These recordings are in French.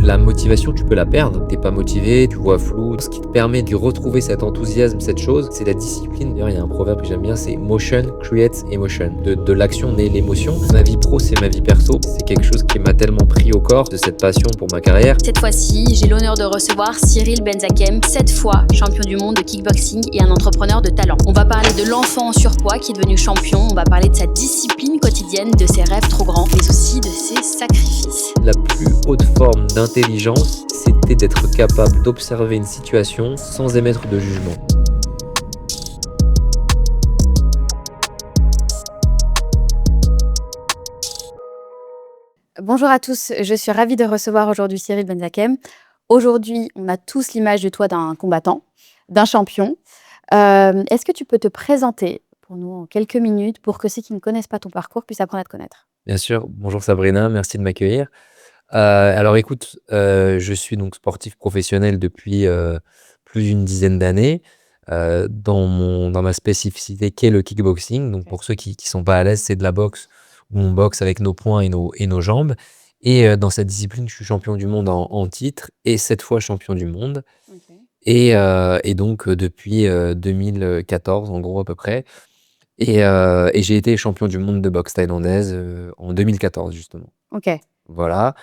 La motivation, tu peux la perdre. T'es pas motivé, tu vois flou. Ce qui te permet de retrouver cet enthousiasme, cette chose, c'est la discipline. D'ailleurs, il y a un proverbe que j'aime bien, c'est motion creates emotion. De l'action naît l'émotion. Ma vie pro, c'est ma vie perso. C'est quelque chose qui m'a tellement pris au corps, de cette passion pour ma carrière. Cette fois-ci, j'ai l'honneur de recevoir Cyril Benzakem, 7 fois champion du monde de kickboxing et un entrepreneur de talent. On va parler de l'enfant en surpoids qui est devenu champion, on va parler de sa discipline quotidienne, de ses rêves trop grands, mais aussi de ses sacrifices. La plus haute forme d'intelligence, c'était d'être capable d'observer une situation sans émettre de jugement. Bonjour à tous, je suis ravie de recevoir aujourd'hui Cyril Benzakem. Aujourd'hui, on a tous l'image de toi d'un combattant, d'un champion. Est-ce que tu peux te présenter pour nous en quelques minutes pour que ceux qui ne connaissent pas ton parcours puissent apprendre à te connaître? Bien sûr, bonjour Sabrina, merci de m'accueillir. Alors écoute, je suis donc sportif professionnel depuis plus d'une dizaine d'années dans ma spécificité qui est le kickboxing. Donc pour ceux qui sont pas à l'aise, c'est de la boxe où on boxe avec nos poings et nos jambes. Et dans cette discipline, je suis champion du monde en titre et 7 fois champion du monde. Ok. Et donc depuis 2014 en gros à peu près. Et j'ai été champion du monde de boxe thaïlandaise en 2014 justement. Ok. Voilà.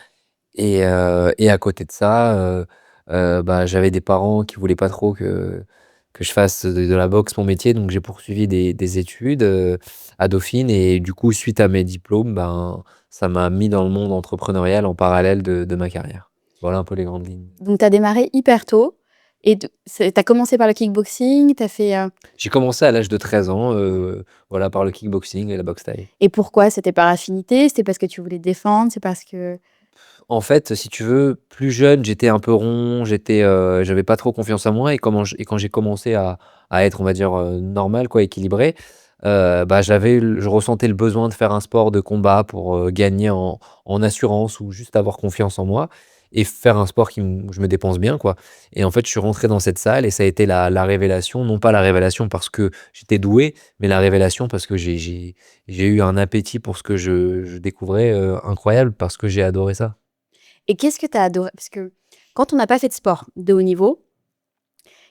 Et à côté de ça, bah, j'avais des parents qui voulaient pas trop que je fasse de la boxe mon métier, donc j'ai poursuivi des études à Dauphine. Et du coup, suite à mes diplômes, ben, ça m'a mis dans le monde entrepreneurial en parallèle de ma carrière. Voilà un peu les grandes lignes. Donc, tu as démarré hyper tôt et tu as commencé par le kickboxing, tu as fait... J'ai commencé à l'âge de 13 ans, voilà, par le kickboxing et la boxe thaï. Et pourquoi? C'était par affinité? C'était parce que tu voulais te défendre? C'est parce que... En fait, si tu veux, plus jeune, j'étais un peu rond, j'avais pas trop confiance en moi. Et quand j'ai commencé à être, on va dire, normal, quoi, équilibré, bah, je ressentais le besoin de faire un sport de combat pour gagner en assurance ou juste avoir confiance en moi et faire un sport où je me dépense bien, quoi. Et en fait, je suis rentré dans cette salle et ça a été la révélation, non pas la révélation parce que j'étais doué, mais la révélation parce que j'ai eu un appétit pour ce que je découvrais incroyable parce que j'ai adoré ça. Et qu'est-ce que tu as adoré? Parce que quand on n'a pas fait de sport de haut niveau,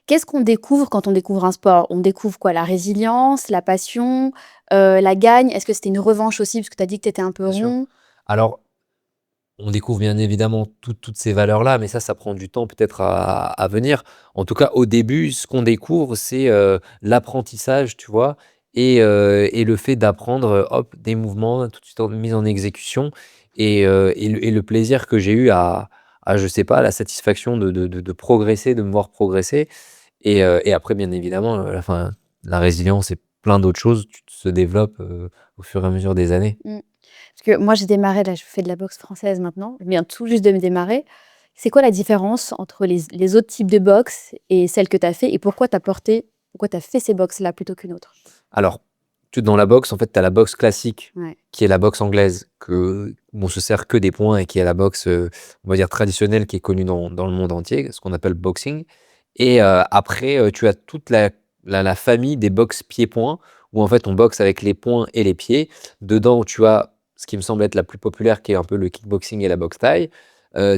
qu'est-ce qu'on découvre quand on découvre un sport? On découvre quoi? La résilience, la passion, la gagne? Est-ce que c'était une revanche aussi? Parce que tu as dit que tu étais un peu Bien sûr. rond. Alors, on découvre bien évidemment toutes ces valeurs-là, mais ça prend du temps peut-être à venir. En tout cas, au début, ce qu'on découvre, c'est l'apprentissage, tu vois, et le fait d'apprendre, hop, des mouvements tout de suite mis en exécution, et le plaisir que j'ai eu je sais pas, la satisfaction de progresser, de me voir progresser. Et après, bien évidemment, la résilience et plein d'autres choses, tu se développes au fur et à mesure des années. Mmh. Parce que moi, j'ai démarré, là, je fais de la boxe française maintenant. Je viens tout juste de me démarrer. C'est quoi la différence entre les autres types de boxe et celle que tu as fait? Et pourquoi tu as fait ces boxes-là plutôt qu'une autre? Alors, dans la boxe, en fait, tu as la boxe classique, Ouais. qui est la boxe anglaise, où on se sert que des poings, et qui est la boxe, on va dire, traditionnelle, qui est connue dans le monde entier, ce qu'on appelle boxing. Et après, tu as toute la famille des boxes pieds-poings, où en fait, on boxe avec les poings et les pieds. Dedans, tu as ce qui me semble être la plus populaire, qui est un peu le kickboxing et la boxe thaï.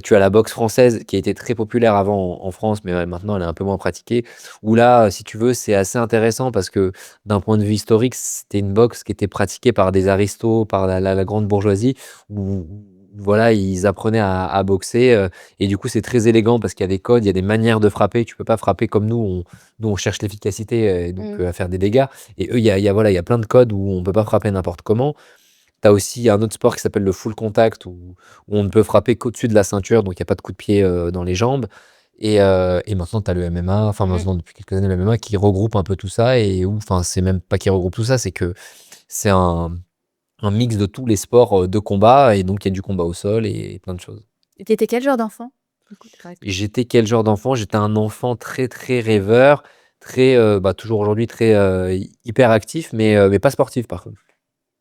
Tu as la boxe française, qui a été très populaire avant en France, mais maintenant, elle est un peu moins pratiquée. Où là, si tu veux, c'est assez intéressant parce que d'un point de vue historique, c'était une boxe qui était pratiquée par des aristos, par la grande bourgeoisie, où voilà, ils apprenaient à boxer. Et du coup, c'est très élégant parce qu'il y a des codes, il y a des manières de frapper. Tu peux pas frapper comme nous, on cherche l'efficacité et donc Mmh. à faire des dégâts. Et eux, voilà, il y a plein de codes où on peut pas frapper n'importe comment. Tu as aussi un autre sport qui s'appelle le full contact où on ne peut frapper qu'au-dessus de la ceinture, donc il y a pas de coup de pied dans les jambes. Et maintenant, tu as le MMA, enfin Mmh. maintenant depuis quelques années, le MMA qui regroupe un peu tout ça, et enfin, c'est même pas qui regroupe tout ça, c'est que c'est un mix de tous les sports de combat, et donc il y a du combat au sol et plein de choses. Et tu étais quel genre d'enfant? Du coup, Et j'étais quel genre d'enfant? J'étais un enfant très très rêveur, très, bah, toujours aujourd'hui très hyper actif, mais pas sportif par contre.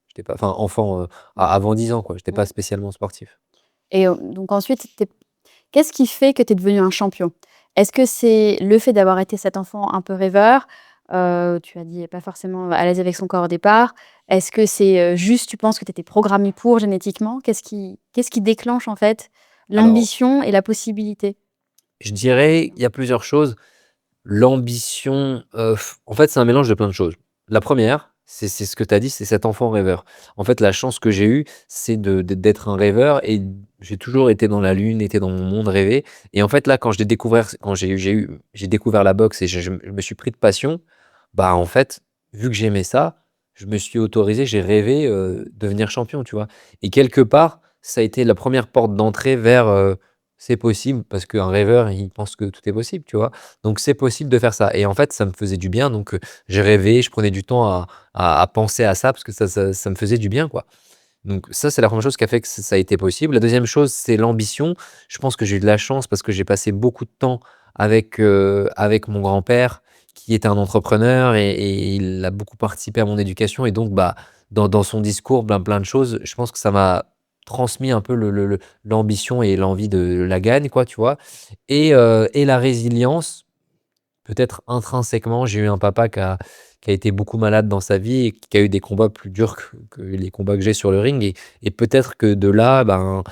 J'étais pas, enfin enfant avant 10 ans, quoi. J'étais pas Mmh. spécialement sportif. Et donc ensuite, qu'est-ce qui fait que tu es devenu un champion? Est-ce que c'est le fait d'avoir été cet enfant un peu rêveur? Tu as dit pas forcément à l'aise avec son corps au départ. Est-ce que c'est, juste tu penses que tu étais programmé pour génétiquement? Qu'est-ce qui déclenche en fait, Alors, l'ambition et la possibilité? je dirais, il y a plusieurs choses. L'ambition, en fait, c'est un mélange de plein de choses. La première, c'est ce que tu as dit, c'est cet enfant rêveur. En fait, la chance que j'ai eue, c'est d'être un rêveur et j'ai toujours été dans la lune, été dans mon monde rêvé et en fait, là, quand j'ai découvert la boxe et je me suis pris de passion, bah, en fait, vu que j'aimais ça, je me suis autorisé, j'ai rêvé, devenir champion, tu vois? Et quelque part, ça a été la première porte d'entrée vers, c'est possible parce qu'un rêveur, il pense que tout est possible, tu vois? Donc c'est possible de faire ça et en fait, ça me faisait du bien donc j'ai rêvé, je prenais du temps à penser à ça parce que ça me faisait du bien, quoi. Donc ça, c'est la première chose qui a fait que ça a été possible. La deuxième chose, c'est l'ambition. Je pense que j'ai eu de la chance parce que j'ai passé beaucoup de temps avec mon grand-père qui était un entrepreneur et il a beaucoup participé à mon éducation et donc bah, dans son discours, plein de choses, je pense que ça m'a transmis un peu l'ambition et l'envie de la gagne, quoi, tu vois? Et la résilience, peut-être intrinsèquement, j'ai eu un papa qui a été beaucoup malade dans sa vie et qui a eu des combats plus durs que les combats que j'ai sur le ring et peut-être que de là, ben,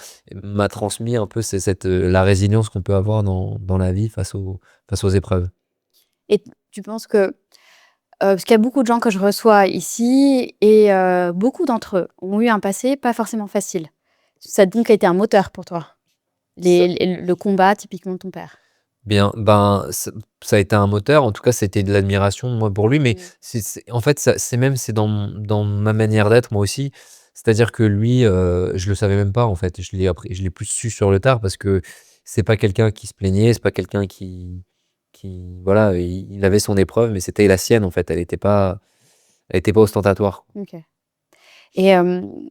m'a transmis un peu la résilience qu'on peut avoir dans la vie face aux épreuves. Et tu penses que, parce qu'il y a beaucoup de gens que je reçois ici et beaucoup d'entre eux ont eu un passé pas forcément facile. Ça a donc été un moteur pour toi? Le combat typiquement de ton père? Bien, ben, ça a été un moteur, en tout cas, c'était de l'admiration, moi, pour lui, mais Mmh. en fait, c'est dans ma manière d'être, moi aussi. C'est-à-dire que lui, je le savais même pas, en fait. Je l'ai plus su sur le tard parce que c'est pas quelqu'un qui se plaignait, c'est pas quelqu'un voilà, il avait son épreuve, mais c'était la sienne, en fait. Elle était pas ostentatoire. OK. Et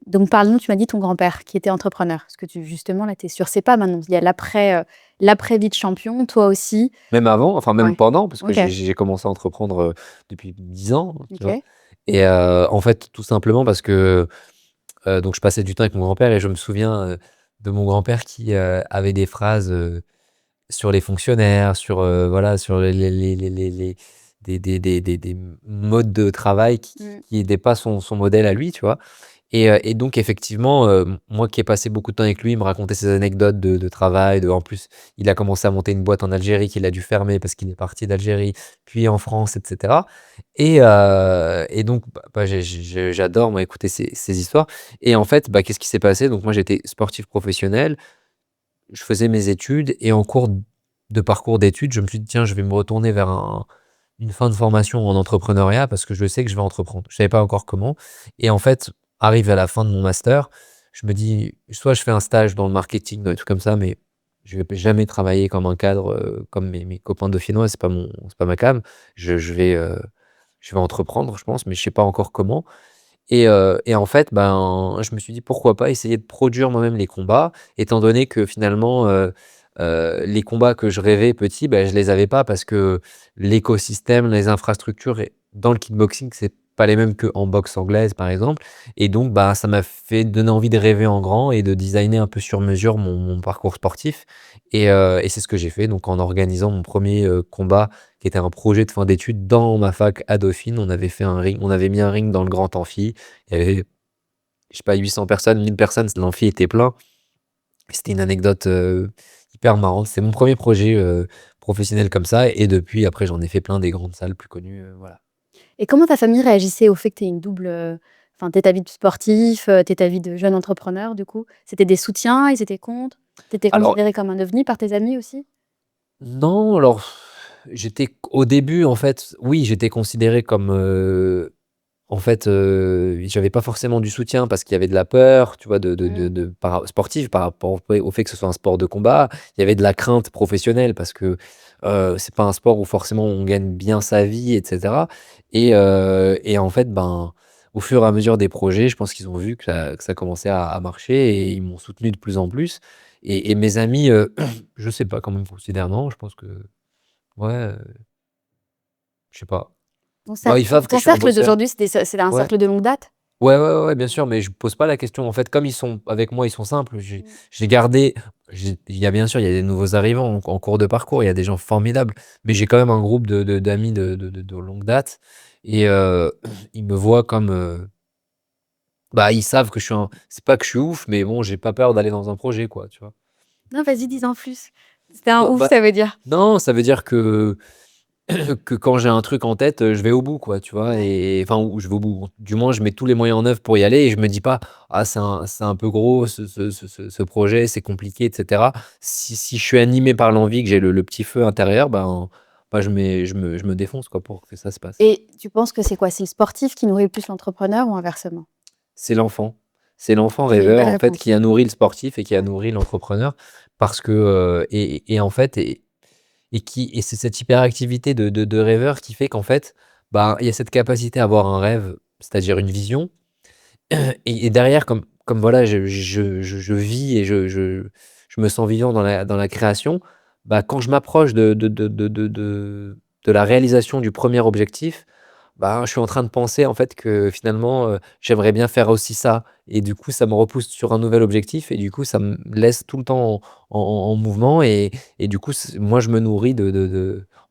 donc parle-nous, tu m'as dit ton grand-père qui était entrepreneur. Parce que justement là, tu es sur ses pas maintenant. Il y a l'après vie de champion, toi aussi. Même avant, enfin même Ouais. pendant, parce que OK, j'ai commencé à entreprendre, depuis 10 ans, tu vois? OK. Et en fait, tout simplement parce que donc je passais du temps avec mon grand-père et je me souviens, de mon grand-père qui, avait des phrases, sur les fonctionnaires, sur, voilà, sur les des modes de travail qui Mmh. qui aidaient pas son modèle à lui, tu vois? Et donc effectivement, moi qui ai passé beaucoup de temps avec lui, il me racontait ses anecdotes de travail, en plus, il a commencé à monter une boîte en Algérie qu'il a dû fermer parce qu'il est parti d'Algérie, puis en France et cetera. Et donc bah, j'adore moi écouter ces histoires et en fait, bah, qu'est-ce qui s'est passé? Donc moi j'étais sportif professionnel, je faisais mes études et en cours de parcours d'études, je me suis dit: «Tiens, je vais me retourner vers une fin de formation en entrepreneuriat parce que je sais que je vais entreprendre». Je savais pas encore comment et en fait, arrive à la fin de mon master, je me dis: «Soit je fais un stage dans le marketing, dans des trucs comme ça, mais je vais jamais travailler comme un cadre, comme mes copains dauphinois, c'est pas ma came. Je vais entreprendre, je pense, mais je sais pas encore comment». Et en fait, ben, je me suis dit: «Pourquoi pas essayer de produire moi-même les combats?» étant donné que finalement, les combats que je rêvais petit, ben je les avais pas parce que l'écosystème, les infrastructures et dans le kickboxing, c'est pas les mêmes qu'en boxe anglaise, par exemple et donc bah, ça m'a fait donner envie de rêver en grand et de designer un peu sur mesure mon parcours sportif et c'est ce que j'ai fait donc en organisant mon premier combat qui était un projet de fin d'études dans ma fac à Dauphine. On avait mis un ring dans le grand amphi. Il y avait, je sais pas, 800 personnes, 1000 personnes, l'amphi était plein. C'était une anecdote, hyper marrante. C'est mon premier projet, professionnel comme ça et depuis après j'en ai fait plein des grandes salles plus connues, voilà. Et comment ta famille réagissait au fait que tu aies une double, enfin, tu aies ta vie de sportif, tu aies ta vie de jeune entrepreneur du coup? C'était des soutiens? Ils étaient contre? Tu étais Alors considéré comme un ovni par tes amis aussi? non, alors j'étais au début en fait, oui, j'étais considéré comme, en fait, j'avais pas forcément du soutien parce qu'il y avait de la peur, tu vois, Mmh. sportive par rapport au fait que ce soit un sport de combat. Il y avait de la crainte professionnelle parce que, c'est pas un sport où forcément on gagne bien sa vie et cetera et en fait, ben, au fur et à mesure des projets, je pense qu'ils ont vu que ça commençait à marcher et ils m'ont soutenu de plus en plus et mes amis, je sais pas comment ils me considèrent, non, je pense que ouais, je sais pas. Ton Bah, cercle ils savent que ton je suis un cercle bosseur. d'aujourd'hui, c'est un Ouais. cercle de longue date? Ouais, ouais, ouais, ouais, bien sûr, mais je pose pas la question. En fait, comme ils sont avec moi, ils sont simples. Mmh. J'ai gardé il y a bien sûr, il y a des nouveaux arrivants en cours de parcours, il y a des gens formidables, mais j'ai quand même un groupe d'amis de longue date et ils me voient comme, bah, ils savent que je suis un c'est pas que je suis ouf, mais bon, j'ai pas peur d'aller dans un projet, quoi, tu vois? Non, vas-y, dis en plus. C'était un Bah ouf, bah, ça veut dire. non, ça veut dire que que quand j'ai un truc en tête, je vais au bout, quoi, tu vois? Ouais. Et enfin, ou je vais au bout. Du moins, je mets tous les moyens en œuvre pour y aller et je me dis pas: «Ah, c'est un peu gros ce projet, c'est compliqué» et cetera. Si je suis animé par l'envie, que j'ai le petit feu intérieur, ben, je me défonce, quoi, pour que ça se passe. Et tu penses que c'est quoi? C'est le sportif qui nourrit plus l'entrepreneur ou inversement? C'est l'enfant. C'est l'enfant C'est une rêveur, belle en fait, réponse. qui a nourri le sportif et qui a Ouais. nourri l'entrepreneur parce que, et en fait et c'est cette hyperactivité de rêveur qui fait qu'en fait, bah, il y a cette capacité à avoir un rêve, c'est-à-dire une vision et derrière comme voilà, je vis et je me sens vivant dans la création, bah, quand je m'approche de la réalisation du premier objectif, bah, je suis en train de penser en fait que finalement, j'aimerais bien faire aussi ça et du coup, ça me repousse sur un nouvel objectif et du coup, ça me laisse tout le temps en mouvement et du coup, moi, je me nourris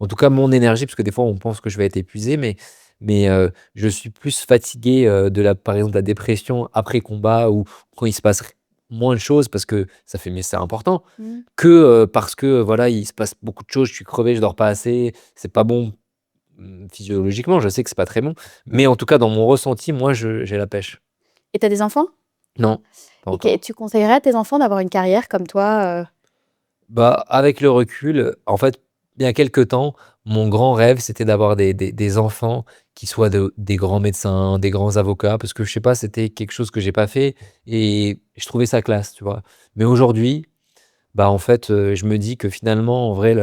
en tout cas, mon énergie, parce que des fois, on pense que je vais être épuisé, mais je suis plus fatigué, par exemple, de la dépression après combat ou quand il se passe moins de choses parce que ça fait mais c'est important, Mmh. que, parce que, voilà, il se passe beaucoup de choses, je suis crevé, je dors pas assez, c'est pas bon. Physiologiquement, je sais que c'est pas très bon, mais en tout cas dans mon ressenti, moi j'ai la pêche. Et tu as des enfants? Non, pas Et encore. tu conseillerais à tes enfants d'avoir une carrière comme toi? Bah, avec le recul, en fait, il y a quelque temps, mon grand rêve, c'était d'avoir des enfants qui soient des grands médecins, des grands avocats, parce que je sais pas, c'était quelque chose que j'ai pas fait et je trouvais ça classe, tu vois? Mais aujourd'hui, bah, en fait, je me dis que finalement, en vrai,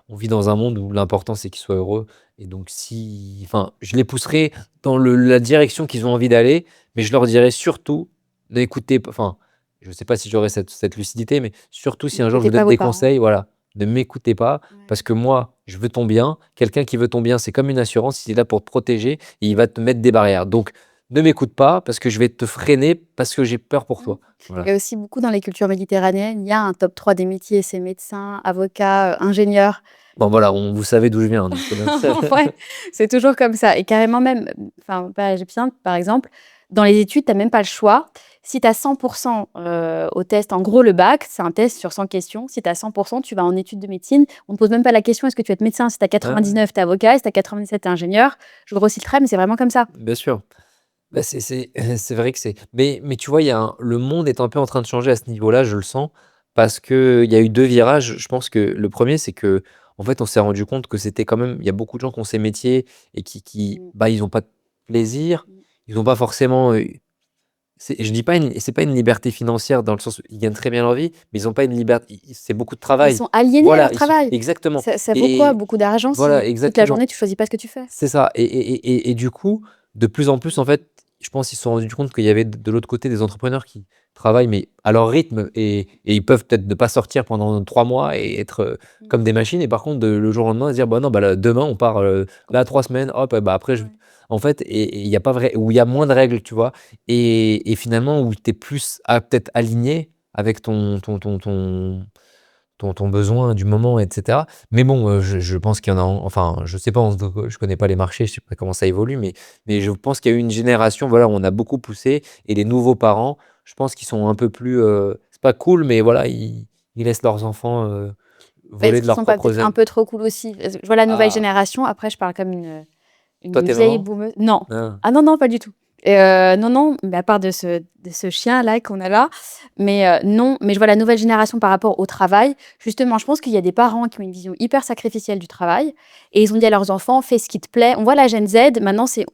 on vit dans un monde où l'important, c'est qu'ils soient heureux et donc si enfin, je les pousserai dans la direction qu'ils ont envie d'aller, mais je leur dirai surtout: «N'écoutez p» enfin, je sais pas si j'aurai cette lucidité, mais surtout si un jour je N'écoutez vous pas donne vos des parents. conseils, voilà, ne m'écoutez pas Ouais. parce que moi, je veux ton bien. Quelqu'un qui veut ton bien, c'est comme une assurance, il est là pour te protéger et il va te mettre des barrières. Donc ne m'écoute pas parce que je vais te freiner parce que j'ai peur pour Mmh. toi. Il y Voilà. a aussi beaucoup dans les cultures méditerranéennes, il y a un top 3 des métiers, c'est médecin, avocat, ingénieur. Bon voilà, vous savez d'où je viens, donc En vrai, c'est toujours comme ça et carrément même, enfin, pas égyptien, par exemple, dans les études, tu as même pas le choix. Si tu as 100 au test, en gros, le bac, c'est un test sur 100 questions. Si tu as 100 tu vas en études de médecine. On ne te pose même pas la question: «Est-ce que tu veux être médecin?» Si tu as ouais, ouais, 99, tu es avocat. Si tu as 97, tu es ingénieur. Je grossis le trait, mais c'est vraiment comme ça. bien sûr. Bah, c'est vrai que mais tu vois, le monde est un peu en train de changer à ce niveau-là, je le sens, parce qu'il y a eu 2 virages. Je pense que le premier c'est que en fait, on s'est rendu compte que c'était quand même il y a beaucoup de gens qui ont ces métiers et Mmh. bah, ils ont pas de plaisir, Mmh. ils ont pas forcément, je dis pas c'est pas une liberté financière dans le sens où ils gagnent très bien leur vie, mais ils ont pas une liberté c'est beaucoup de Ils travail. sont aliénés à leur Voilà, ils sont travail. exactement Ça vaut quoi, et beaucoup d'argent, voilà, si toute la exactement. journée, tu choisis pas ce que tu fais? C'est ça et du coup, de plus en plus, en fait, je pense qu'ils se sont rendus compte qu'il y avait de l'autre côté des entrepreneurs qui travaillent, mais à leur rythme et ils peuvent peut-être ne pas sortir pendant 3 mois et être, Mmh. comme des machines et par contre le jour au lendemain se dire: «Bah non, bah là, demain on part, là 3 semaines, hop, bah après je» Ouais. en fait et il y a pas vrai où il y a moins de règles, tu vois? Et finalement où tu es plus peut-être aligné avec ton besoin du moment et cetera. Mais bon, je pense qu'il y en a enfin, je sais pas, je connais pas les marchés, je sais pas comment ça évolue, mais je pense qu'il y a eu une génération, voilà, où on a beaucoup poussé et les nouveaux parents, je pense qu'ils sont un peu plus, c'est pas cool, mais voilà, ils laissent leurs enfants, voler Est-ce de qu'ils leurs sont pas propres peut-être un ailes. peu trop cool aussi? Parce que je vois la nouvelle Ah, génération, après je parle comme toi, une tu vieille maman? boomeuse. Non. Ah, Ah non, non, pas du tout. Non, non, mais à part de ce chien-là qu'on a là, mais non. Mais je vois la nouvelle génération par rapport au travail. Justement, je pense qu'il y a des parents qui ont une vision hyper sacrificielle du travail et ils ont dit à leurs enfants: «Fais ce qui te plaît». On voit la Gen Z, maintenant c'est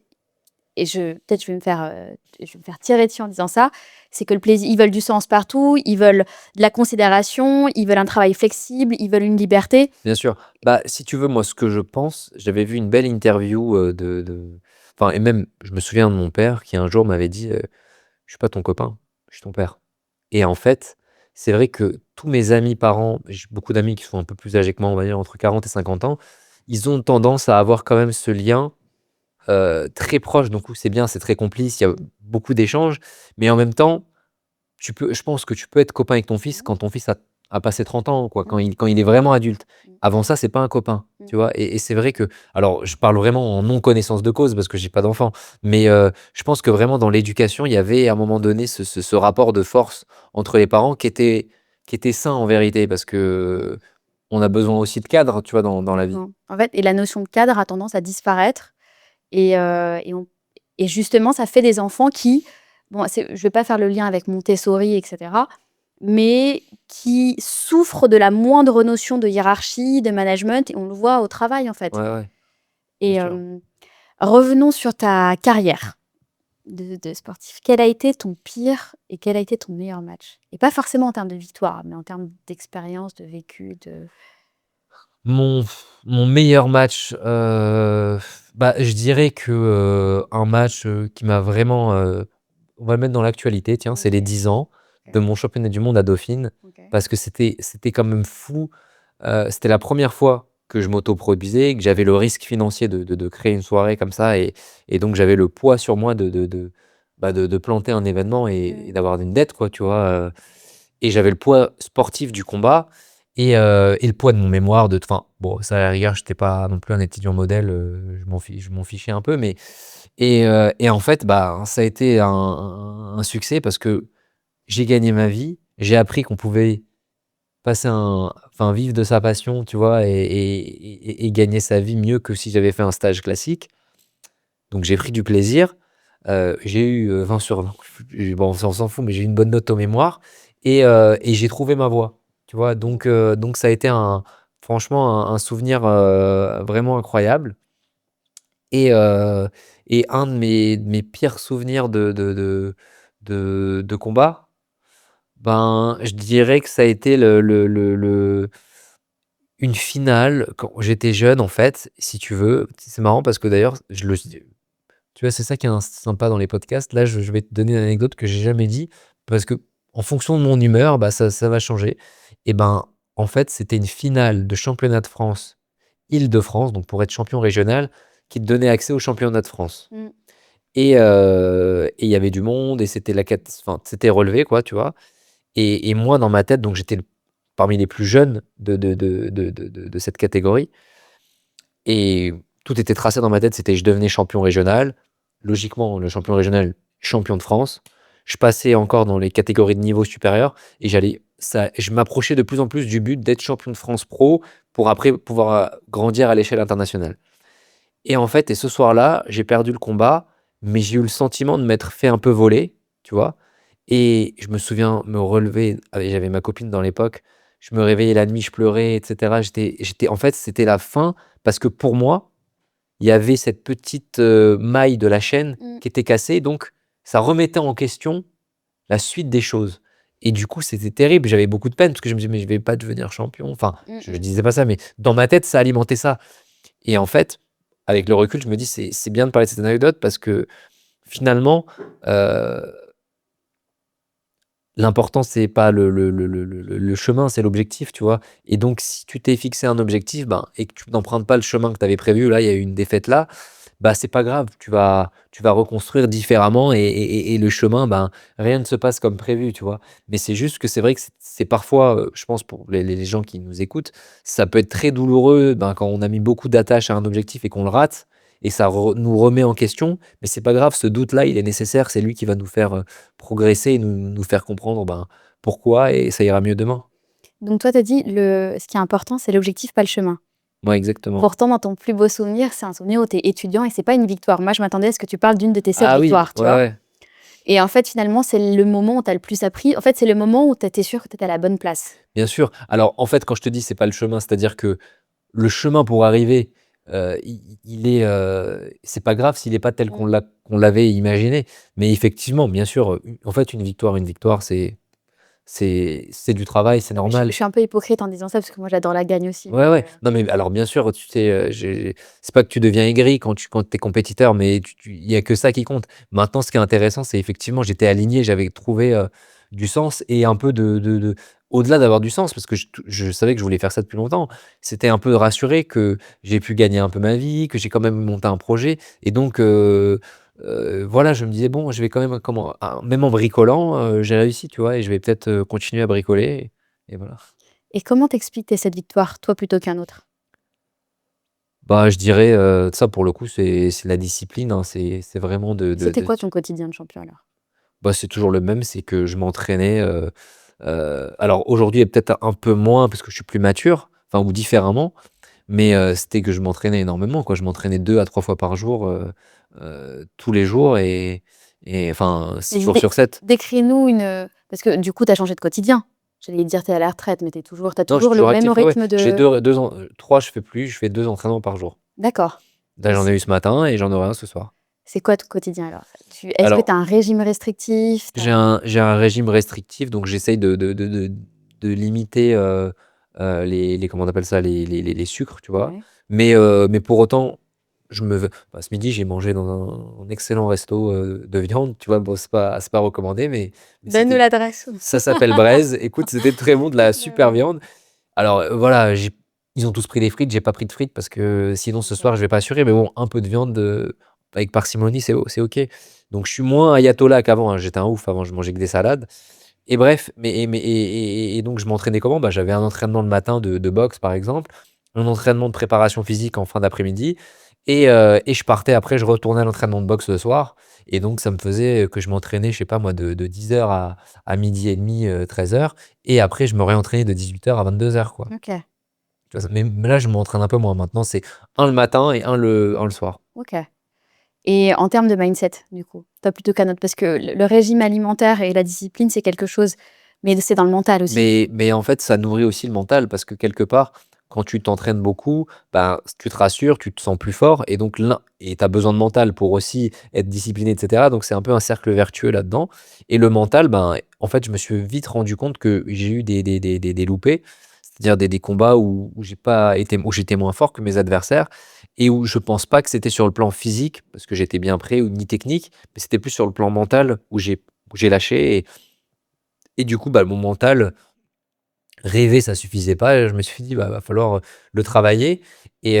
et peut-être je vais me faire tirer dessus en disant ça, c'est que le plaisir ils veulent du sens partout, ils veulent de la considération, ils veulent un travail flexible, ils veulent une liberté. bien sûr. Bah, si tu veux, moi, ce que je pense, j'avais vu une belle interview, enfin et même, je me souviens de mon père qui un jour m'avait dit, «Je suis pas ton copain, je suis ton père». Et en fait, c'est vrai que tous mes amis parents, j'ai beaucoup d'amis qui sont un peu plus âgés que moi, on va dire entre 40 et 50 ans, ils ont tendance à avoir quand même ce lien, très proche. Donc c'est bien, c'est très complice, il y a beaucoup d'échanges, mais en même temps, je pense que tu peux être copain avec ton fils Mmh. quand ton fils a passé 30 ans, quoi, quand Mmh. il est vraiment adulte. Mmh. Avant ça, c'est pas un copain, Mmh. tu vois? Et c'est vrai que alors je parle vraiment en non connaissance de cause parce que j'ai pas d'enfant, mais je pense que vraiment dans l'éducation, il y avait à un moment donné ce rapport de force entre les parents qui était sain en vérité, parce que on a besoin aussi de cadre, tu vois, dans la vie. Non. En fait, et la notion de cadre a tendance à disparaître. Et justement, ça fait des enfants qui, bon, je ne vais pas faire le lien avec Montessori, etc., mais qui souffrent de la moindre notion de hiérarchie, de management, et on le voit au travail, en fait. Ouais, ouais, Et bien sûr. revenons sur ta carrière de sportif. Quel a été ton pire et quel a été ton meilleur match? Et pas forcément en termes de victoire, mais en termes d'expérience, de vécu, de... Mon mon meilleur match, bah, je dirais que, un match, qui m'a vraiment, on va le mettre dans l'actualité, tiens, c'est les Ok. 10 ans Ok. de mon championnat du monde à Dauphine, Ok. parce que c'était quand même fou. C'était la première fois que je m'auto-produisais, que j'avais le risque financier de créer une soirée comme ça, et donc j'avais le poids sur moi de planter un événement et d'avoir une dette, quoi, tu vois? Et j'avais le poids sportif du combat et le poids de mon mémoire enfin, bon, ça à la rigueur, j'étais pas non plus un étudiant modèle, je m'en fichais un peu, mais et en fait, bah, ça a été un succès parce que j'ai gagné ma vie. J'ai appris qu'on pouvait enfin, vivre de sa passion, tu vois? Et gagner sa vie mieux que si j'avais fait un stage classique. Donc j'ai pris du plaisir. J'ai eu, 20 sur 20. Bon, on s'en fout, mais j'ai eu une bonne note au mémoire et j'ai trouvé ma voie, tu vois? Donc ça a été franchement un souvenir, vraiment incroyable et et un de mes pires souvenirs de combat, ben, je dirais que ça a été une finale quand j'étais jeune, en fait, si tu veux. C'est marrant parce que d'ailleurs, tu vois, c'est ça qui est sympa dans les podcasts. Là, je vais te donner une anecdote que j'ai jamais dit parce que en fonction de mon humeur, bah, ça va changer. Et ben, en fait, c'était une finale de championnat de France Île-de-France, donc pour être champion régional, qui te donnait accès au championnat de France. Mm. Et il y avait du monde et enfin, c'était relevé, quoi, tu vois. Et moi, dans ma tête, donc j'étais parmi les plus jeunes de cette catégorie. Et tout était tracé dans ma tête, c'était je devenais champion régional. Logiquement, le champion régional, champion de France. Je passais encore dans les catégories de niveau supérieur et je m'approchais de plus en plus du but d'être champion de France pro pour après pouvoir grandir à l'échelle internationale. Et en fait, ce soir-là, j'ai perdu le combat, mais j'ai eu le sentiment de m'être fait un peu voler, tu vois. Et je me souviens me relever, j'avais ma copine dans l'époque, je me réveillais la nuit, je pleurais, etc. En fait, c'était la fin parce que pour moi, il y avait cette petite maille de la chaîne Mm. qui était cassée, donc ça remettait en question la suite des choses. Et du coup, c'était terrible. J'avais beaucoup de peine parce que je me disais, mais je vais pas devenir champion. Enfin, Mm. je disais pas ça, mais dans ma tête, ça alimentait ça. Et en fait, avec le recul, je me dis, c'est bien de parler de cette anecdote parce que finalement, euh, l'important, c'est pas le chemin, c'est l'objectif, tu vois. Et donc, si tu t'es fixé un objectif, ben, et que tu n'empruntes pas le chemin que tu avais prévu, là, il y a eu une défaite là, bah, c'est pas grave, tu vas reconstruire différemment et le chemin, ben, rien ne se passe comme prévu, tu vois. Mais c'est juste que c'est vrai que c'est parfois, je pense pour les gens qui nous écoutent, ça peut être très douloureux, ben, quand on a mis beaucoup d'attache à un objectif et qu'on le rate, et ça nous remet en question, mais c'est pas grave, ce doute-là, il est nécessaire, c'est lui qui va nous faire progresser et nous faire comprendre ben, pourquoi et ça ira mieux demain. Donc toi, tu as dit, ce qui est important, c'est l'objectif, pas le chemin. Ouais, exactement. Pourtant, dans ton plus beau souvenir, c'est un souvenir où tu es étudiant et c'est pas une victoire. Moi, je m'attendais à ce que tu parles d'une de tes 7 Ah oui, victoires, tu ouais, vois. ouais. Et en fait, finalement, c'est le moment où tu as le plus appris. En fait, c'est le moment où tu étais sûr que tu étais à la bonne place. Bien sûr. Alors, en fait, quand je te dis c'est pas le chemin, c'est-à-dire que le chemin pour arriver, il est, c'est pas grave s'il est pas tel Mm. qu'on l'avait imaginé. Mais effectivement, bien sûr, en fait, une victoire, c'est du travail, c'est Je normal. suis un peu hypocrite en disant ça parce que moi, j'adore la gagne aussi. Ouais, Donc, ouais. Non, mais alors bien sûr, tu sais, c'est pas que tu deviens aigri quand tu es compétiteur, mais il y a que ça qui compte. Maintenant, ce qui est intéressant, c'est effectivement, j'étais aligné, j'avais trouvé du sens et un peu au-delà d'avoir du sens, parce que je savais que je voulais faire ça depuis longtemps, c'était un peu rassuré que j'ai pu gagner un peu ma vie, que j'ai quand même monté un projet. Et donc, voilà, je me disais, bon, je vais quand même, même en bricolant, j'ai réussi, tu vois, et je vais peut-être continuer à bricoler. Et voilà. et comment t'expliques cette victoire, toi plutôt qu'un autre? Bah, je dirais, ça pour le coup, c'est la discipline, hein. C'est vraiment C'était quoi ton quotidien de champion alors? bah, c'est toujours le même, c'est que je m'entraînais, Alors aujourd'hui, peut-être un peu moins parce que je suis plus mature, enfin ou différemment, mais c'était que je m'entraînais énormément, quoi. Je m'entraînais 2 à 3 fois par jour, tous les jours et enfin 6 Mais jours sur 7. décris-nous parce que du coup, tu as changé de quotidien. J'allais dire, tu es à la retraite, mais tu as Non, je suis toujours le toujours même actif, ouais, ouais. rythme J'ai de... 2 en 3 je fais plus, je fais 2 entraînements par jour. D'accord. Là, Et j'en ai eu ce matin et j'en aurai un ce soir. c'est quoi ton quotidien alors? Est-ce que Alors, tu as un régime restrictif? j'ai un régime restrictif, donc j'essaye de limiter, les comment on appelle ça? Les sucres, tu vois? Ouais. Mais pour autant, ce midi, j'ai mangé dans un excellent resto, de viande, tu vois? Bon, c'est pas recommandé, mais Donne-nous c'était l'adresse. ça s'appelle Braise. Écoute, c'était très bon, de la super Ouais. viande. Alors, voilà, ils ont tous pris des frites, j'ai pas pris de frites parce que sinon ce soir Ok. je vais pas assurer, mais bon, un peu de viande, avec parcimonie, c'est OK. Donc je suis moins ayatollah qu'avant, hein. J'étais un ouf avant, je mangeais que des salades et bref, mais donc je m'entraînais comment? Bah, j'avais un entraînement le matin de boxe, par exemple, un entraînement de préparation physique en fin d'après-midi et je partais après, je retournais à l'entraînement de boxe le soir et donc ça me faisait, que je m'entraînais, je sais pas moi, de 10 heures à 12:30, 13 heures et après je me réentraînais de 18 heures à 22 heures, quoi. Ok. Tu vois? Mais là, je m'entraîne un peu moins. Maintenant, c'est un le matin et un le soir. Ok. Et en termes de mindset, du coup, toi plutôt qu'un autre, parce que le régime alimentaire et la discipline, c'est quelque chose, mais c'est dans le mental aussi. Mais en fait, ça nourrit aussi le mental parce que quelque part, quand tu t'entraînes beaucoup, ben, tu te rassures, tu te sens plus fort et donc tu as besoin de mental pour aussi être discipliné et cetera. Donc c'est un peu un cercle vertueux là-dedans et le mental, ben, en fait, je me suis vite rendu compte que j'ai eu des loupés, c'est-à-dire des combats où j'ai pas été où j'étais moins fort que mes adversaires et où je pense pas que c'était sur le plan physique parce que j'étais bien prêt ou ni technique, mais c'était plus sur le plan mental où j'ai lâché et du coup, bah, mon mental. Rêver, ça suffisait pas et je me suis dit: «Bah, va falloir, le travailler» et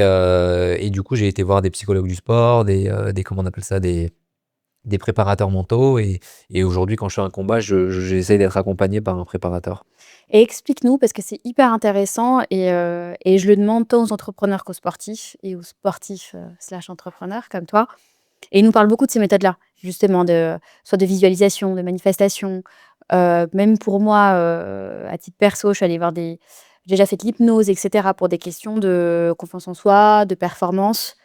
du coup, j'ai été voir des psychologues du sport, des comment on appelle ça? Des préparateurs mentaux et aujourd'hui, quand je fais un combat, j'essaie d'être accompagné par un préparateur. Et explique-nous, parce que c'est hyper intéressant et je le demande tant aux entrepreneurs qu'aux sportifs et aux sportifs slash entrepreneurs comme toi. Et ils nous parlent beaucoup de ces méthodes-là, justement, soit de visualisation, de manifestation. Même pour moi, à titre perso, je suis allée voir j'ai déjà fait de l'hypnose, etc., pour des questions de confiance en soi, de performance.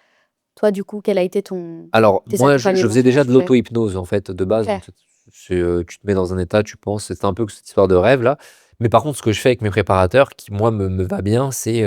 Toi, du coup, quel a été Alors tes moi, je accompagnements faisais sur ce déjà de sujet? l'auto-hypnose, en fait, de base, donc Ok. tu te mets dans un état, tu penses, c'est un peu cette histoire de rêve-là. Mais par contre, ce que je fais avec mes préparateurs qui, moi, me va bien, c'est,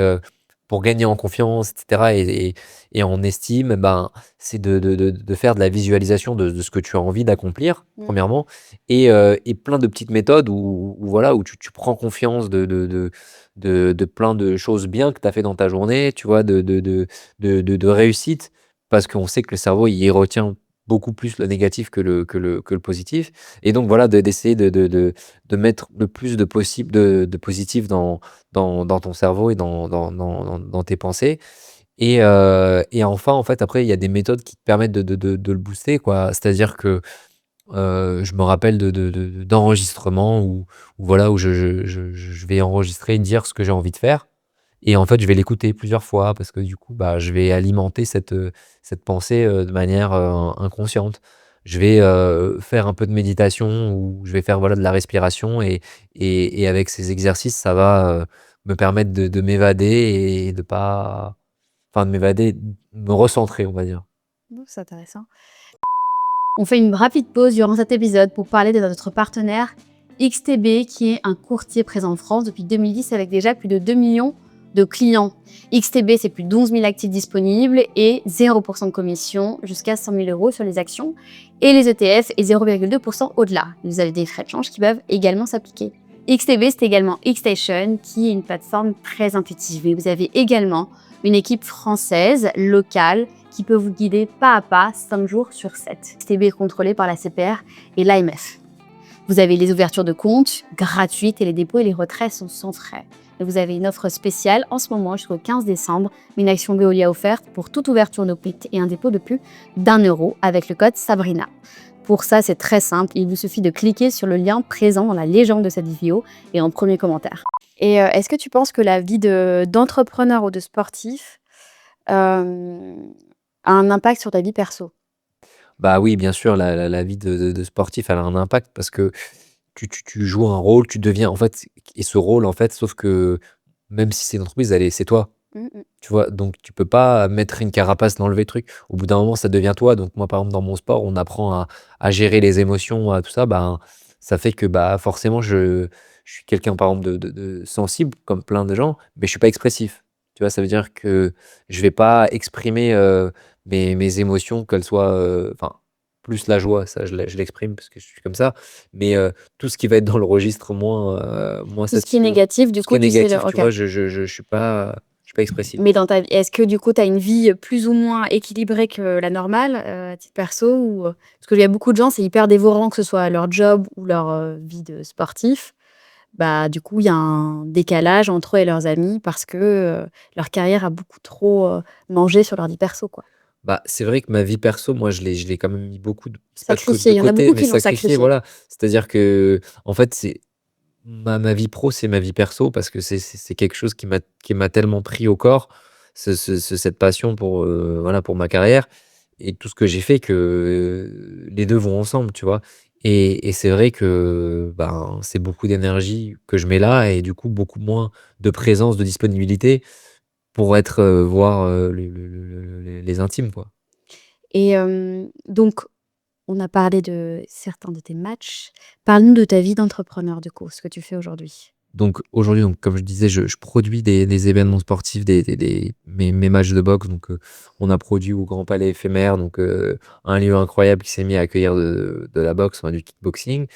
pour gagner en confiance et cetera et en estime, ben, c'est de faire de la visualisation de ce que tu as envie d'accomplir, Mm. premièrement et plein de petites méthodes où voilà, où tu prends confiance de plein de choses bien que tu as fait dans ta journée, tu vois? De réussite parce qu'on sait que le cerveau, il retient beaucoup plus le négatif que le positif et donc voilà, d'essayer de mettre le plus de possible de positif dans ton cerveau et dans tes pensées et enfin, en fait, après, il y a des méthodes qui te permettent de le booster, quoi. C'est-à-dire que, je me rappelle d'enregistrements où voilà, où je vais enregistrer, dire ce que j'ai envie de faire et en fait, je vais l'écouter plusieurs fois parce que du coup, bah, je vais alimenter cette pensée, de manière, inconsciente. Je vais, faire un peu de méditation ou je vais faire, voilà, de la respiration et avec ces exercices, ça va, me permettre de m'évader et de pas enfin de m'évader, me recentrer, on va dire. Oh, c'est intéressant. On fait une rapide pause durant cet épisode pour parler de notre partenaire XTB, qui est un courtier présent en France depuis 2010 avec déjà plus de 2 millions de clients. XTB, c'est plus de 11 000 actifs disponibles et 0% de commission jusqu'à 100 000 euros sur les actions et les ETF et 0,2% au-delà. Vous avez des frais de change qui peuvent également s'appliquer. XTB, c'est également Xstation, qui est une plateforme très intuitive. Et vous avez également une équipe française, locale, qui peut vous guider pas à pas 5 jours sur 7. XTB est contrôlé par la CPR et l'AMF. Vous avez les ouvertures de compte gratuites et les dépôts et les retraits sont sans frais. Et vous avez une offre spéciale en ce moment jusqu'au 15 décembre, une action Veolia offerte pour toute ouverture no PIT et un dépôt de plus d'1 € avec le code Sabrina. Pour ça, c'est très simple, il vous suffit de cliquer sur le lien présent dans la légende de cette vidéo et en premier commentaire. Et est-ce que tu penses que la vie d'entrepreneur ou de sportif euh, a un impact sur ta vie perso? Bah oui, bien sûr, la vie de sportif, elle a un impact parce que tu joues un rôle, tu deviens en fait et ce rôle en fait, sauf que même si c'est une entreprise, c'est toi. Mmh mh. Tu vois? Donc tu peux pas mettre une carapace, d'enlever le truc. Au bout d'un moment, ça devient toi. Donc moi, par exemple, dans mon sport, on apprend à gérer les émotions, à tout ça. Ben, ça fait que, bah, forcément, je suis quelqu'un, par exemple, de sensible, comme plein de gens, mais je suis pas expressif. Tu vois? Ça veut dire que je vais pas exprimer, mes émotions, qu'elles soient, enfin, plus la joie, ça je l'exprime parce que je suis comme ça, mais tout ce qui va être dans le registre moins Tout ce qui est satisfaisant, négatif, tout du ce qui coup, est tu sais le négatif, tu OK. vois? Je suis pas expressif. Mais dans ta vie, est-ce que du coup, tu as une vie plus ou moins équilibrée que la normale, à titre perso ou, parce qu'il y a beaucoup de gens, c'est hyper dévorant, que ce soit leur job ou leur, vie de sportif. Bah, du coup, il y a un décalage entre eux et leurs amis parce que, leur carrière a beaucoup trop, mangé sur leur vie perso, quoi. Bah, c'est vrai que ma vie perso, moi, je l'ai quand même mis beaucoup de c'est pas de Sacrifié, il y en a côté, beaucoup mais qui l'ont sacrifié, sacrifié. voilà. C'est-à-dire que en fait, c'est ma vie pro, c'est ma vie perso parce que c'est quelque chose qui m'a tellement pris au corps, cette passion pour, voilà, pour ma carrière et tout ce que j'ai fait que, les 2 vont ensemble, tu vois? Et c'est vrai que, ben, c'est beaucoup d'énergie que je mets là et du coup, beaucoup moins de présence, de disponibilité pour être, voir, les intimes, quoi. Et donc on a parlé de certains de tes matchs. Parle-nous de ta vie d'entrepreneur, du coup, ce que tu fais aujourd'hui. Donc aujourd'hui, donc comme je disais, je produis des événements sportifs, mes matchs de boxe. Donc on a produit au Grand Palais Éphémère, donc un lieu incroyable qui s'est mis à accueillir de la boxe, enfin, du kickboxing.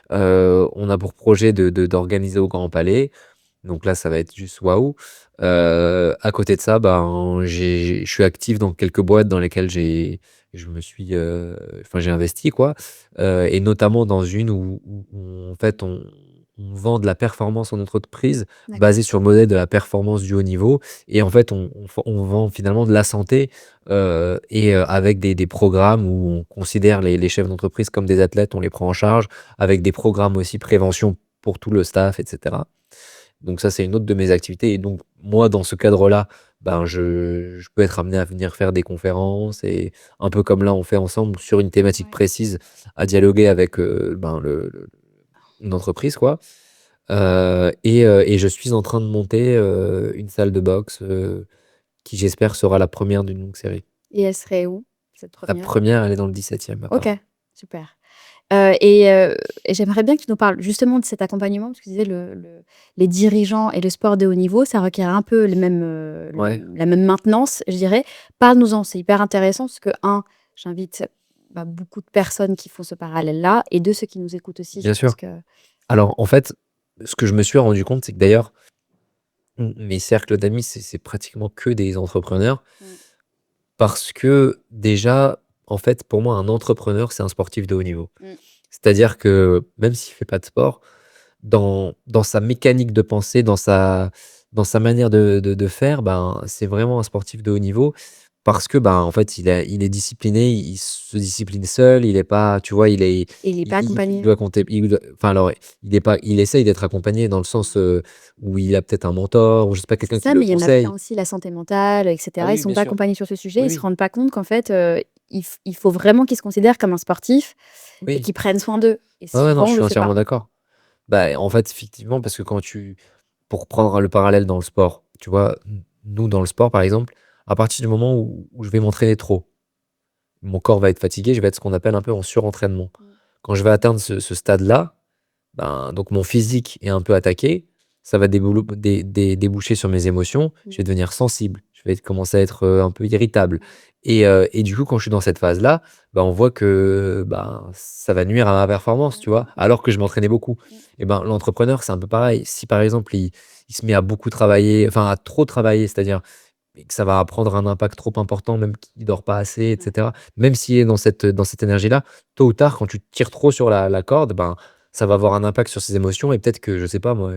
On a pour projet d'organiser au Grand Palais. Donc là, ça va être juste waouh. À côté de ça, ben, je suis actif dans quelques boîtes dans lesquelles je me suis, enfin, j'ai investi, quoi. Et notamment dans une où en fait, on vend de la performance en entreprise D'accord. basée sur le modèle de la performance du haut niveau. Et en fait, on vend finalement de la santé, et avec des programmes où on considère les chefs d'entreprise comme des athlètes, on les prend en charge, avec des programmes aussi prévention pour tout le staff, et cetera. Donc ça, c'est une autre de mes activités et donc moi, dans ce cadre-là, ben, je peux être amené à venir faire des conférences et un peu comme là, on fait ensemble sur une thématique Ouais. précise, à dialoguer avec, ben, une entreprise, quoi. Et je suis en train de monter, une salle de boxe, qui j'espère sera la première d'une longue série. Et elle serait où, cette La première? première, elle est dans le 17e à OK, Paris. super. Et j'aimerais bien que tu nous parles justement de cet accompagnement, parce que tu disais les dirigeants et le sport de haut niveau, ça requiert un peu les mêmes, Ouais, la même maintenance, je dirais. Parle-nous-en, c'est hyper intéressant parce que, j'invite, bah, beaucoup de personnes qui font ce parallèle-là et 2 ceux qui nous écoutent aussi, je bien pense sûr. que Alors en fait, ce que je me suis rendu compte, c'est que d'ailleurs, mes cercles d'amis, c'est pratiquement que des entrepreneurs. Mmh. Parce que déjà, en fait, pour moi, un entrepreneur, c'est un sportif de haut niveau. Mmh. C'est-à-dire que même s'il fait pas de sport, dans sa mécanique de pensée, dans sa manière de faire, ben, c'est vraiment un sportif de haut niveau parce que, ben, en fait, il est discipliné, il se discipline seul, il est pas, tu vois, Et il est pas il accompagné. doit compter, enfin, alors, il essaye d'être accompagné dans le sens, où il a peut-être un mentor ou je sais pas, C'est quelqu'un qui ça, le mais il y en a plein conseille. aussi, la santé mentale, et Ah cetera. Ils oui, sont bien pas sûr. accompagnés sur ce sujet. Oui, Ils se oui. rendent pas compte qu'en fait, il faut vraiment qu'ils se considèrent comme un sportif et Oui. qu'ils prennent soin d'eux. Et Ouais, ouais, non, souvent, je on suis le fait entièrement pas. d'accord. Bah, en fait, effectivement, parce que pour prendre le parallèle dans le sport, tu vois, nous, dans le sport, par exemple, à partir du moment où je vais m'entraîner trop, mon corps va être fatigué, je vais être ce qu'on appelle un peu en surentraînement. Mmh. Quand je vais atteindre ce stade-là, ben, donc mon physique est un peu attaqué, ça va déboucher sur mes émotions, je Mmh. vais devenir sensible, je vais commencer à être un peu irritable. Et du coup, quand je suis dans cette phase-là, ben, on voit que ben, ça va nuire à ma performance, tu vois, alors que je m'entraînais beaucoup. Mmh. Et ben, l'entrepreneur, c'est un peu pareil. Si par exemple, il se met à beaucoup travailler, enfin à trop travailler, c'est-à-dire et que ça va prendre un impact trop important, même qu'il dort pas assez, et Ouais. cetera. Même s'il est dans cette énergie-là, tôt ou tard, quand tu tires trop sur la corde, ben, ça va avoir un impact sur ses émotions et peut-être que, je sais pas moi,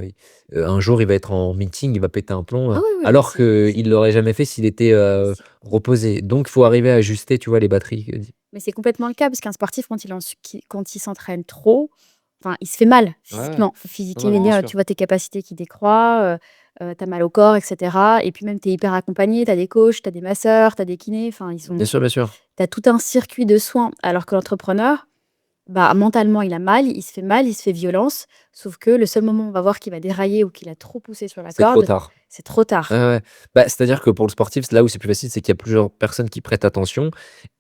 un jour, il va être en meeting, il va péter un plomb, Ah oui, oui, mais alors qu'il l'aurait jamais fait s'il était, c'est reposé. Donc il faut arriver à ajuster, tu vois, les batteries, mais c'est complètement le cas parce qu'un sportif quand il s'entraîne trop, enfin, il se fait mal Ouais. physiquement. Non, non, mais bien Physiquement, sûr. tu vois tes capacités qui décroît, tu as mal au corps et cetera, et puis même tu es hyper accompagné, tu as des coachs, tu as des masseurs, tu as des kinés, enfin ils Bien sont sûr, bien sûr. tu as tout un circuit de soins. Alors que l'entrepreneur, bah, mentalement, il se fait mal, il se fait violence, sauf que le seul moment où on va voir qu'il va dérailler ou qu'il a trop poussé sur la C'est trop corde, tard. c'est trop Ouais, tard. ouais. Bah, c'est-à-dire que pour le sportif, là où c'est plus facile, c'est qu'il y a plusieurs personnes qui prêtent attention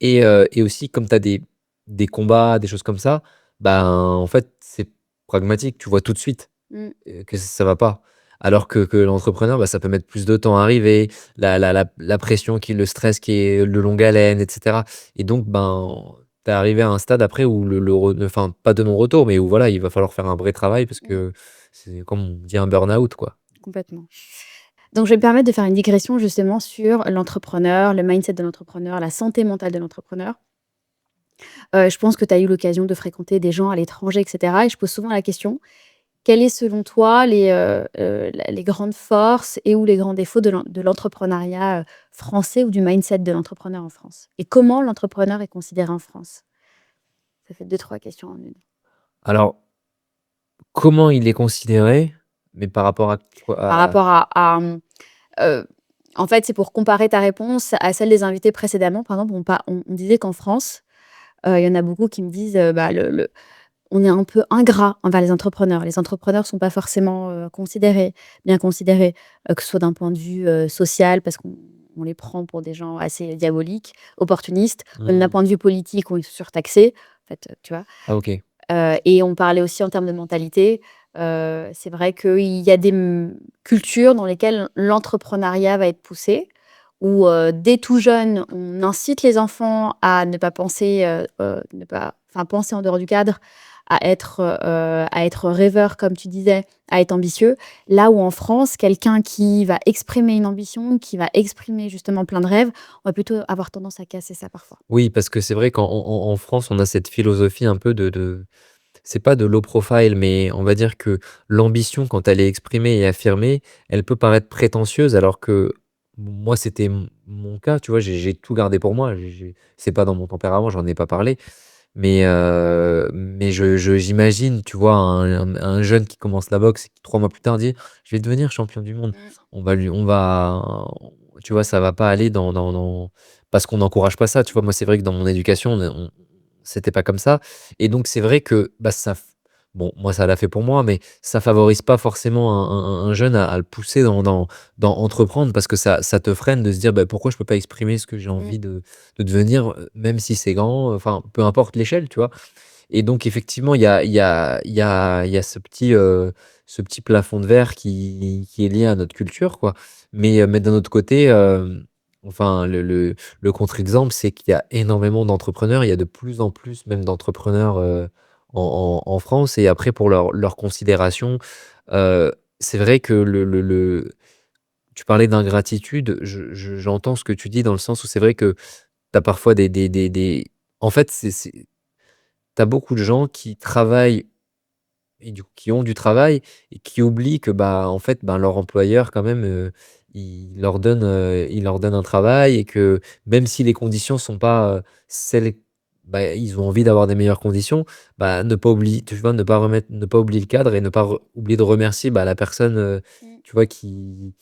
et aussi comme tu as des combats, des choses comme ça, ben, en fait, c'est pragmatique. Tu vois tout de suite, Mmh, que ça va pas. Alors que l'entrepreneur, bah, ça peut mettre plus de temps à arriver, la pression le stress qui est de longue haleine et cetera et donc ben, tu es arrivé à un stade après où le re enfin, pas de non-retour, mais où voilà, il va falloir faire un vrai travail parce mmh, que c'est comme on dit un burn-out, quoi. complètement. Donc je vais me permettre de faire une digression justement sur l'entrepreneur, le mindset de l'entrepreneur, la santé mentale de l'entrepreneur. Je pense que tu as eu l'occasion de fréquenter des gens à l'étranger et cetera et je pose souvent la question: quelles est selon toi les grandes forces et ou les grands défauts de l'entrepreneuriat, français ou du mindset de l'entrepreneur en France? Et comment l'entrepreneur est considéré en France? Ça fait deux trois questions en une. Alors, comment il est considéré? Mais par rapport à quoi? Par rapport heu, en fait, c'est pour comparer ta réponse à celle des invités précédemment. Par exemple, on disait qu'en France, il y en a beaucoup qui me disent, bah, le on est un peu ingrat envers les entrepreneurs. Les entrepreneurs sont pas forcément, bien considérés, que ce soit d'un point de vue, social parce qu'on les prend pour des gens assez diaboliques, opportunistes, même d'un Mmh. point de vue politique, on est surtaxés, en fait, tu vois? Ah OK. Et on parlait aussi en termes de mentalité. C'est vrai qu'il y a des, cultures dans lesquelles l'entrepreneuriat va être poussé, où, dès tout jeune, on incite les enfants à ne pas penser, ne pas enfin, penser en dehors du cadre, à être rêveur, comme tu disais, à être ambitieux. Là où en France, quelqu'un qui va exprimer une ambition, qui va exprimer justement plein de rêves, on va plutôt avoir tendance à casser ça parfois. Oui, parce que c'est vrai qu'en France, on a cette philosophie un peu de c'est pas de low profile, mais on va dire que l'ambition, quand elle est exprimée et affirmée, elle peut paraître prétentieuse alors que moi, c'était mon cas, tu vois? J'ai tout gardé pour moi. J'ai c'est pas dans mon tempérament, j'en ai pas parlé. Mais j'imagine, tu vois, un jeune qui commence la boxe et qui 3 mois plus tard dit: «Je vais devenir champion du monde». Mmh. On va tu vois, ça va pas aller dans parce qu'on n'encourage pas ça, tu vois? Moi, c'est vrai que dans mon éducation, c'était pas comme ça et donc c'est vrai que, bah, bon, moi, ça l'a fait pour moi, mais ça favorise pas forcément un jeune à le pousser dans entreprendre parce que ça te freine de se dire: «Bah, pourquoi je peux pas exprimer ce que j'ai Mmh. envie de devenir, même si c'est grand, enfin, peu importe l'échelle, tu vois? Et donc effectivement, il y a ce petit plafond de verre qui est lié à notre culture, quoi. Mais d'un autre côté, enfin, le contre-exemple, c'est qu'il y a énormément d'entrepreneurs. Il y a de plus en plus même d'entrepreneurs, en France et après pour leur considération, heu, c'est vrai que tu parlais d'ingratitude, j'entends ce que tu dis dans le sens où c'est vrai que tu as parfois des en fait, c'est tu as beaucoup de gens qui travaillent et du coup, qui ont du travail et qui oublient que, bah, en fait, ben, leur employeur quand même, il leur donne un travail et que même si les conditions sont pas, celles bah, ils ont envie d'avoir des meilleures conditions, bah, ne pas oublier tu vois, ne pas oublier le cadre et ne pas oublier de remercier, bah, la personne, Mmh. tu vois, qui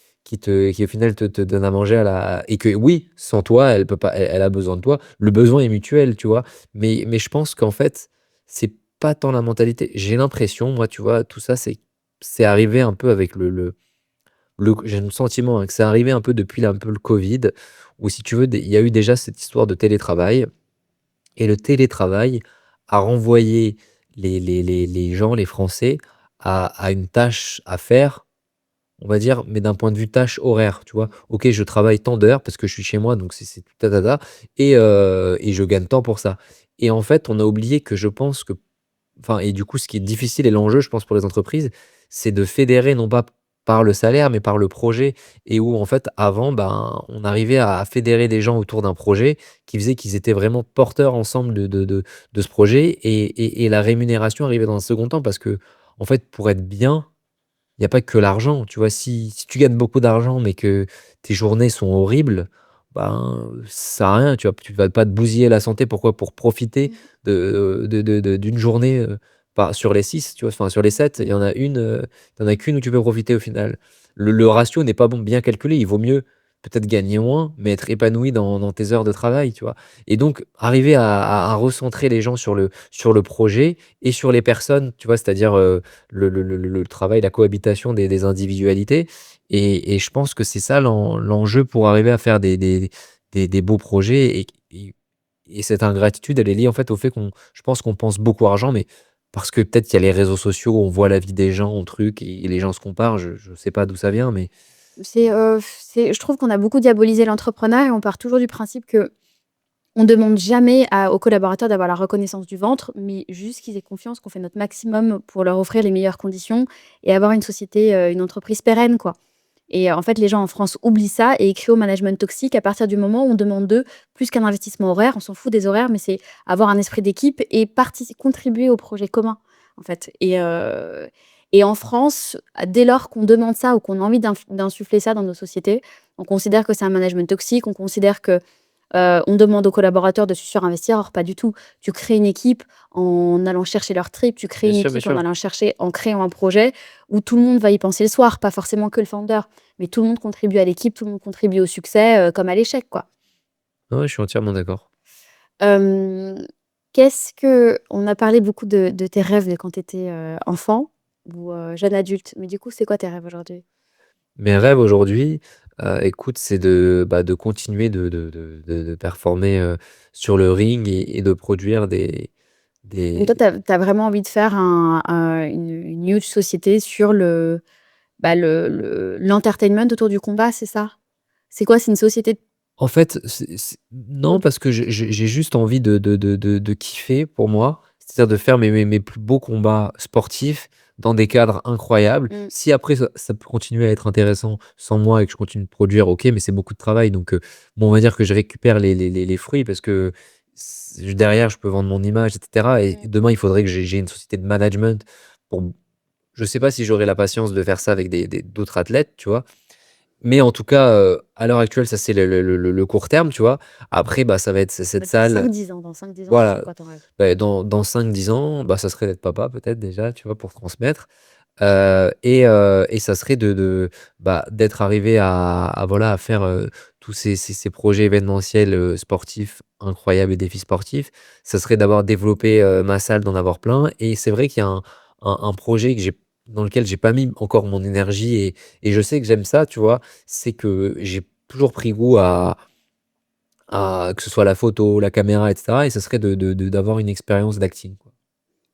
au final te donne à manger à la et que oui, sans toi, elle peut pas elle a besoin de toi. Le besoin est mutuel, tu vois? Mais je pense qu'en fait, c'est pas tant la mentalité. J'ai l'impression, moi, tu vois, tout ça, c'est arrivé un peu avec j'ai le sentiment, hein, que c'est arrivé un peu depuis un peu le Covid, où si tu veux, il y a eu déjà cette histoire de télétravail et le télétravail a renvoyé les gens, les Français, à une tâche à faire, on va dire, mais d'un point de vue tâche horaire, tu vois? OK, je travaille tant d'heures parce que je suis chez moi, donc c'est tout ta ta ta et je gagne tant pour ça et en fait, on a oublié que je pense que enfin et du coup, ce qui est difficile et l'enjeu, je pense, pour les entreprises, c'est de fédérer non pas par le salaire, mais par le projet et où en fait, avant, ben, on arrivait à fédérer des gens autour d'un projet qui faisait qu'ils étaient vraiment porteurs ensemble de ce projet et la rémunération arrivait dans un second temps parce que en fait, pour être bien, il y a pas que l'argent, tu vois? Si tu gagnes beaucoup d'argent, mais que tes journées sont horribles, ben, ça sert à rien, tu vas pas te bousiller la santé. Pourquoi? Pour profiter Mmh. d'une journée, par sur les 6, tu vois? Enfin, sur les 7, il y en a une, tu en as qu'une où tu peux profiter au final. Le ratio n'est pas bon bien calculé, il vaut mieux peut-être gagner moins, mais être épanoui dans tes heures de travail, tu vois? Et donc arriver à recentrer les gens sur le projet et sur les personnes, tu vois? C'est-à-dire, le travail, la cohabitation des individualités et je pense que c'est ça l'enjeu pour arriver à faire des beaux projets et cette ingratitude, elle est liée en fait au fait je pense qu'on pense beaucoup argent, mais parce que peut-être il y a les réseaux sociaux, on voit la vie des gens, on truc et les gens se comparent. Je sais pas d'où ça vient, mais Je trouve qu'on a beaucoup diabolisé l'entrepreneur et on part toujours du principe que on demande jamais aux collaborateurs d'avoir la reconnaissance du ventre, mais juste qu'ils aient confiance qu'on fait notre maximum pour leur offrir les meilleures conditions et avoir une société, une entreprise pérenne, quoi. Et en fait, les gens en France oublient ça et écrivent au management toxique à partir du moment où on demande d'eux plus qu'un investissement horaire. On s'en fout des horaires, mais c'est avoir un esprit d'équipe et contribuer au projet commun, en fait. Et en France, dès lors qu'on demande ça ou qu'on a envie d'insuffler ça dans nos sociétés, on considère que c'est un management toxique, on considère que on demande aux collaborateurs de se surinvestir. Or, pas du tout. Tu crées une équipe en allant chercher leur trip, tu crées une bien équipe en sûr. allant chercher, en créant un projet où tout le monde va y penser le soir, pas forcément que le founder, mais tout le monde contribue à l'équipe, tout le monde contribue au succès, comme à l'échec, quoi. Ouais, je suis entièrement d'accord. Hem, qu'est-ce que on a parlé beaucoup de tes rêves de quand tu étais, enfant ou, jeune adulte, mais du coup, c'est quoi tes rêves aujourd'hui? Mes rêves aujourd'hui, écoute, c'est de continuer de performer, sur le ring et de produire Donc des toi, tu as vraiment envie de faire une huge société sur l'entertainment autour du combat, c'est ça? C'est quoi? C'est une société. en fait, c'est non, parce que j'ai juste envie de kiffer pour moi, c'est-à-dire de faire mes plus beaux combats sportifs dans des cadres incroyables. Mmh. Si après ça peut continuer à être intéressant sans moi et que je continue de produire, OK, mais c'est beaucoup de travail donc bon, on va dire que je récupère les fruits parce que derrière je peux vendre mon image et cetera et Mmh. demain il faudrait que j'ai une société de management pour je sais pas si j'aurai la patience de faire ça avec d'autres athlètes, tu vois? Mais en tout cas, à l'heure actuelle, ça c'est le court terme, tu vois? Après, bah, ça va être cette Dans salle 5-10 ans, dans 5-10 ans, ce serait voilà, quoi ton rêve? bah, dans 5-10 ans, bah, ça serait d'être papa peut-être déjà, tu vois? Pour transmettre, et ça serait d'être arrivé à voilà, à faire, tous ces projets événementiels, sportifs incroyables et défis sportifs. Ça serait d'avoir développé, ma salle, d'en avoir plein et c'est vrai qu'il y a un projet dans lequel j'ai pas mis encore mon énergie et je sais que j'aime ça, tu vois? C'est que j'ai toujours pris goût à que ce soit la photo, la caméra et cetera et ça serait d'avoir une expérience d'acting, quoi.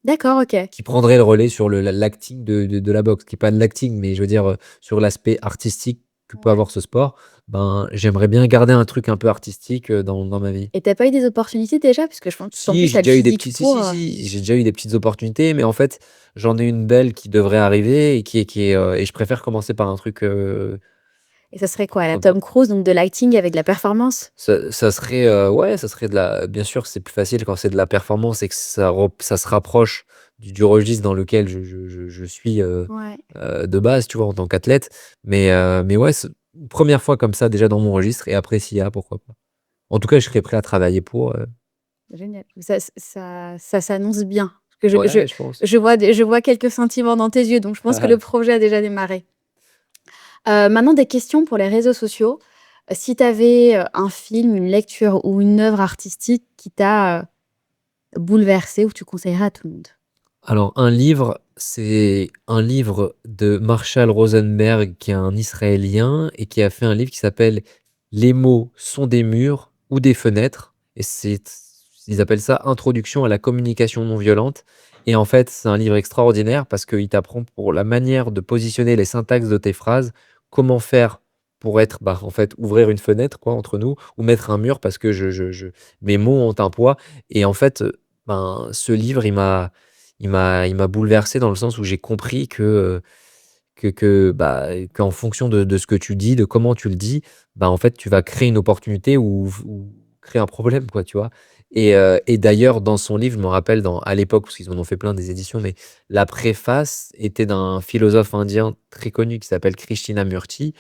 D'accord, OK. Qui prendrait le relais sur l'acting de la boxe, qui est pas de l'acting, mais je veux dire, sur l'aspect artistique que peut Ouais. avoir ce sport, ben, j'aimerais bien garder un truc un peu artistique, dans ma vie. Et tu as pas eu des opportunités déjà? Puisque je pense qu'en Si, plus, tu j'ai as le déjà eu des physique petits si, pour, si, si, j'ai déjà eu des petites opportunités, mais en fait, j'en ai une belle qui devrait arriver et et je préfère commencer par un truc, et ça serait quoi? La sympa. Tom Cruise, donc de l'acting avec de la performance? Ça serait, ouais, ça serait bien sûr, c'est plus facile quand c'est de la performance et que ça se rapproche du registre dans lequel je suis, Ouais. de base, tu vois, en tant qu'athlète. Mais ouais, 1re fois comme ça déjà dans mon registre et après s'il y a, pourquoi pas. En tout cas, je serais prêt à travailler pour, Génial. Ça s'annonce bien. Parce que ouais, je pense. je vois quelques sentiments dans tes yeux, donc je pense que le projet a déjà démarré. Maintenant des questions pour les réseaux sociaux. Si tu avais, un film, une lecture ou une œuvre artistique qui t'a, bouleversé ou que tu conseillerais à tout le monde? Alors un livre, c'est un livre de Marshall Rosenberg qui est un Israélien et qui a fait un livre qui s'appelle «Les mots sont des murs ou des fenêtres» et ils appellent ça «Introduction à la communication non violente» et en fait, c'est un livre extraordinaire parce qu'il t'apprend pour la manière de positionner les syntaxes de tes phrases, comment faire pour être, bah, en fait, ouvrir une fenêtre quoi entre nous ou mettre un mur parce que mes mots ont un poids et en fait, ben, ce livre il m'a bouleversé dans le sens où j'ai compris bah, qu'en fonction de ce que tu dis, de comment tu le dis, bah, en fait, tu vas créer une opportunité ou créer un problème, quoi, tu vois? Et d'ailleurs, dans son livre, je me rappelle à l'époque, parce qu'ils en ont fait plein des éditions, mais la préface était d'un philosophe indien très connu qui s'appelle Krishnamurti,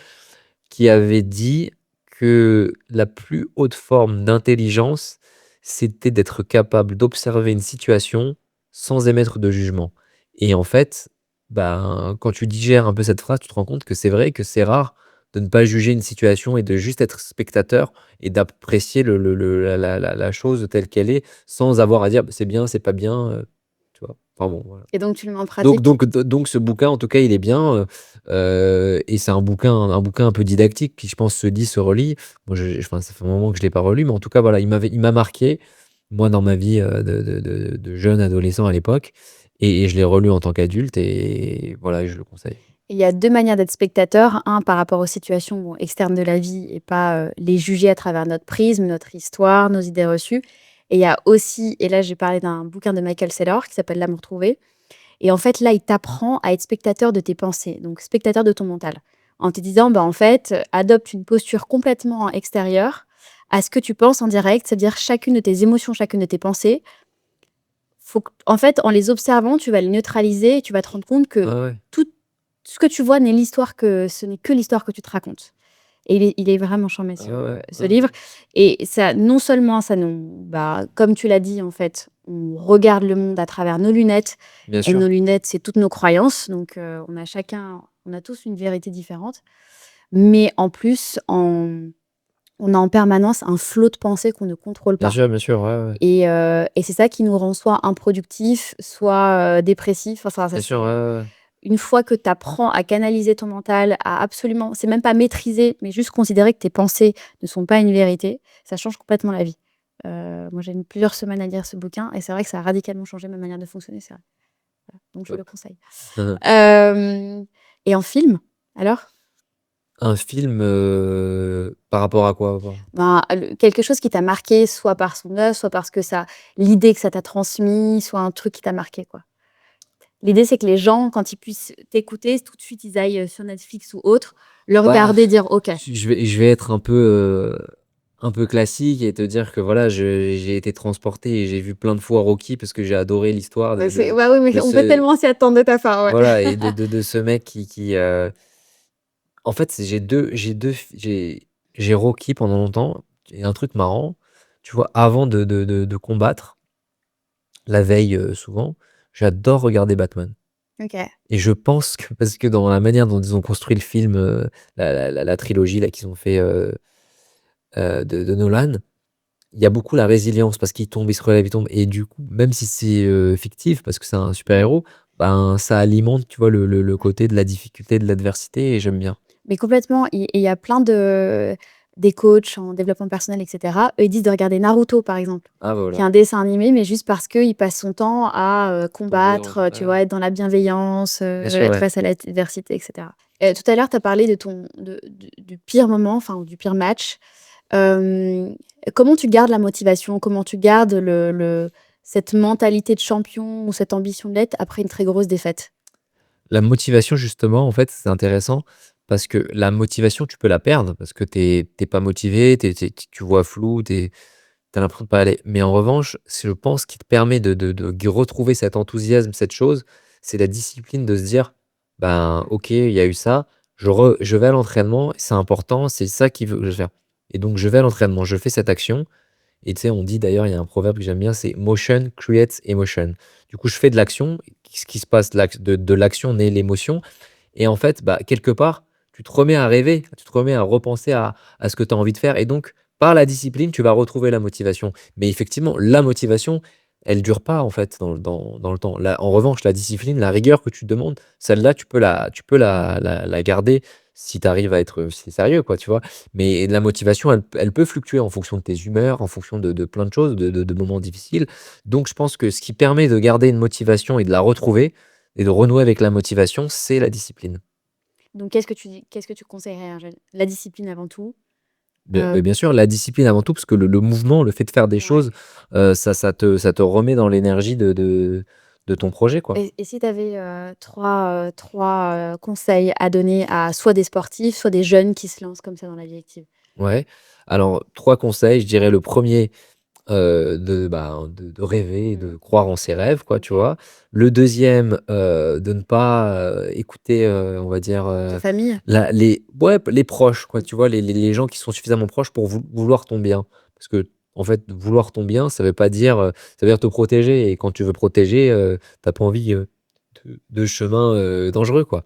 qui avait dit que la plus haute forme d'intelligence, c'était d'être capable d'observer une situation sans émettre de jugement. Et en fait, ben, quand tu digères un peu cette phrase, tu te rends compte que c'est vrai que c'est rare de ne pas juger une situation et de juste être spectateur et d'apprécier la chose telle qu'elle est, sans avoir à dire: «Bah, c'est bien, c'est pas bien», tu vois? Enfin bon, voilà. Et donc tu le mets en Donc pratique? donc donc ce bouquin, en tout cas, il est bien, et c'est un bouquin un peu didactique qui, je pense, se lit, se relit. Moi, enfin, ça fait un moment que je l'ai pas relu, mais en tout cas, voilà, il m'a marqué, moi, dans ma vie, de jeune adolescent à l'époque, et je l'ai relu en tant qu'adulte, et voilà, et je le conseille. Il y a 2 manières d'être spectateur. Un, par rapport aux situations, bon, externes de la vie et pas, les juger à travers notre prisme, notre histoire, nos idées reçues. Et il y a aussi, et là, j'ai parlé d'un bouquin de Michael Saylor qui s'appelle «L'amour trouvé». Et en fait, là, il t'apprend à être spectateur de tes pensées, donc spectateur de ton mental. En te disant, bah, en fait, adopte une posture complètement extérieure à ce que tu penses en direct, c'est-à-dire chacune de tes émotions, chacune de tes pensées. En fait, en les observant, tu vas les neutraliser et tu vas te rendre compte que Ouais, ouais. tout ce que tu vois ce n'est que l'histoire que tu te racontes. Et il est vraiment charmé, Ouais, ouais, ce ouais. livre. Et ça, non seulement ça nous, bah, comme tu l'as dit, en fait, on regarde le monde à travers nos lunettes. Bien Et sûr. nos lunettes, c'est toutes nos croyances. Donc, on a tous une vérité différente. Mais en plus, on a en permanence un flot de pensées qu'on ne contrôle pas. Bien sûr, ouais, ouais. Et c'est ça qui nous rend soit improductifs, soit dépressifs. Enfin, ça, Bien sûr, ouais, c'est ouais, ouais. une fois que tu apprends à canaliser ton mental, à absolument, c'est même pas maîtriser, mais juste considérer que tes pensées ne sont pas une vérité, ça change complètement la vie. Moi, j'ai mis plusieurs semaines à lire ce bouquin et c'est vrai que ça a radicalement changé ma manière de fonctionner, c'est vrai. Voilà, donc je le Top. conseille. Hem Et en film, alors? Un film, par rapport à quoi? Ben, quelque chose qui t'a marqué, soit par son œuvre, soit parce que ça l'idée que ça t'a transmis, soit un truc qui t'a marqué, quoi. L'idée, c'est que les gens, quand ils puissent t'écouter, tout de suite, ils aillent, sur Netflix ou autre, le Bah, regarder, dire: «OK». je vais être un peu classique et te dire que voilà, j'ai été transporté et j'ai vu plein de fois Rocky parce que j'ai adoré l'histoire Bah, c'est bah, oui, de mais on peut ce tellement s'y attendre de ta part, ouais. voilà, et de ce mec en fait, j'ai Rocky pendant longtemps, et un truc marrant, tu vois? Avant de combattre, la veille, souvent, j'adore regarder Batman. OK. Et je pense que parce que dans la manière dont ils ont construit le film, la trilogie là qu'ils ont fait, de Nolan, il y a beaucoup la résilience parce qu'il tombe, il se relève, il tombe, et du coup, même si c'est, fictif parce que c'est un super héros, ben, ça alimente, tu vois, le côté de la difficulté, de l'adversité, et j'aime bien. Mais complètement, et il y a plein des coachs en développement personnel et cetera, eux, ils disent de regarder Naruto, par exemple, Ah bah, qui est voilà, un dessin animé, mais juste parce qu'il passe son temps à, tomber dans combattre, tu vois, être dans la bienveillance, bien sûr, être ouais. face à l'adversité et cetera. Tout à l'heure, tu as parlé de ton de du pire moment, enfin, ou du pire match. Hem, Comment tu gardes la motivation? Comment tu gardes cette mentalité de champion ou cette ambition de l'être après une très grosse défaite? La motivation, justement, en fait, c'est intéressant parce que la motivation, tu peux la perdre parce que tu es pas motivé, tu vois flou, tu as l'impression de pas aller. Mais en revanche, je pense, qui te permet de retrouver cet enthousiasme, cette chose, c'est la discipline de se dire: «Ben, OK, il y a eu ça, je vais à l'entraînement, c'est important, c'est ça qui veut que je vais faire, et donc je vais à l'entraînement, je fais cette action». Et tu sais, on dit d'ailleurs, il y a un proverbe que j'aime bien, c'est «Motion creates emotion». Du coup, je fais de l'action, ce qui se passe, de l'action naît l'émotion, et en fait, bah, quelque part, tu te remets à rêver, tu te remets à repenser à ce que tu as envie de faire, et donc par la discipline, tu vas retrouver la motivation. Mais effectivement, la motivation, elle dure pas, en fait, dans le temps. En revanche, la discipline, la rigueur que tu te demandes, celle-là, tu peux la garder si tu arrives à être, si sérieux, quoi, tu vois? Mais la motivation, elle peut fluctuer en fonction de tes humeurs, en fonction de plein de choses, de moments difficiles. Donc je pense que ce qui permet de garder une motivation et de la retrouver et de renouer avec la motivation, c'est la discipline. Donc qu'est-ce que tu conseillerais à un jeune? La discipline avant tout. Beh, bien sûr, la discipline avant tout, parce que le mouvement, le fait de faire des Ouais. choses, ça te remet dans l'énergie de ton projet, quoi. Et si tu avais, 3 conseils à donner à soit des sportifs, soit des jeunes qui se lancent comme ça dans la vie active? Ouais. Alors 3 conseils, je dirais le premier, de rêver et de Mmh. croire en ses rêves, quoi, tu OK. vois? Le deuxième, de ne pas, écouter, on va dire, Ta famille? les proches, quoi, tu vois? Les gens qui sont suffisamment proches pour vouloir ton bien. Parce que en fait, vouloir ton bien, ça veut pas dire, ça veut dire te protéger, et quand tu veux protéger, tu pas envie, de chemins, dangereux, quoi.